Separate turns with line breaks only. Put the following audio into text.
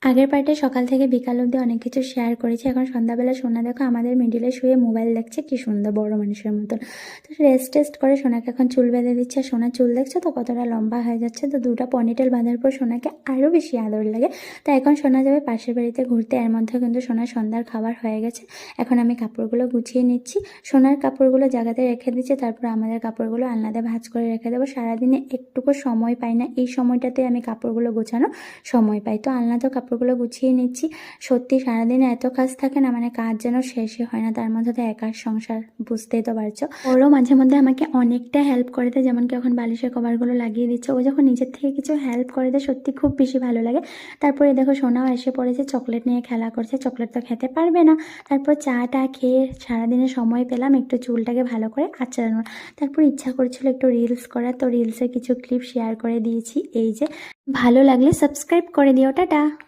আগের পার্টে সকাল থেকে বিকাল অবধি অনেক কিছু শেয়ার করেছি। এখন সন্ধ্যাবেলা সোনা দেখো আমাদের মিডিলে শুয়ে মোবাইল দেখছে, কি সুন্দর বড় মানুষের মতন। তো রেস্ট করে সোনাকে এখন চুল বেঁধে দিচ্ছে। আর সোনার চুল দেখছো তো কতটা লম্বা হয়ে যাচ্ছে। তো দুটো পনিটেল বাঁধার পর সোনাকে আরও বেশি আদর লাগে। তো এখন সোনা যাবে পাশের বাড়িতে ঘুরতে। এর মধ্যে কিন্তু সোনার সন্ধ্যার খাবার হয়ে গেছে। এখন আমি কাপড়গুলো গুছিয়ে নিচ্ছি। সোনার কাপড়গুলো জায়গাতে রেখে দিচ্ছি, তারপর আমাদের কাপড়গুলো আলনাতে ভাঁজ করে রেখে দেবো। সারাদিনে একটুকু সময় পাই না, এই সময়টাতে আমি কাপড়গুলো গোছানো সময় পাই। তো আলনাতেও কাপড়গুলো গুছিয়ে নিচ্ছি। সত্যি সারাদিনে এত কাজ থাকে না, মানে কাজ যেন শেষই হয় না। তার মধ্যে তো একার সংসার, বুঝতেই তো পারছো। ওরও মাঝে মধ্যে আমাকে অনেকটা হেল্প করে দেয়, যেমন কি এখন বালিশের কভারগুলো লাগিয়ে দিচ্ছে। ও যখন নিজের থেকে কিছু হেল্প করে দেয় সত্যি খুব বেশি ভালো লাগে। তারপরে দেখো সোনাও এসে পড়েছে, চকলেট নিয়ে খেলা করছে। চকলেট তো খেতে পারবে না। তারপর চাটা খেয়ে সারাদিনে সময় পেলাম একটু চুলটাকে ভালো করে আঁচড়ানোর। তারপর ইচ্ছা করছিল একটু রিলস করার, তো রিলসের কিছু ক্লিপ শেয়ার করে দিয়েছি। এই যে, ভালো লাগলে সাবস্ক্রাইব করে দিও। টাটা।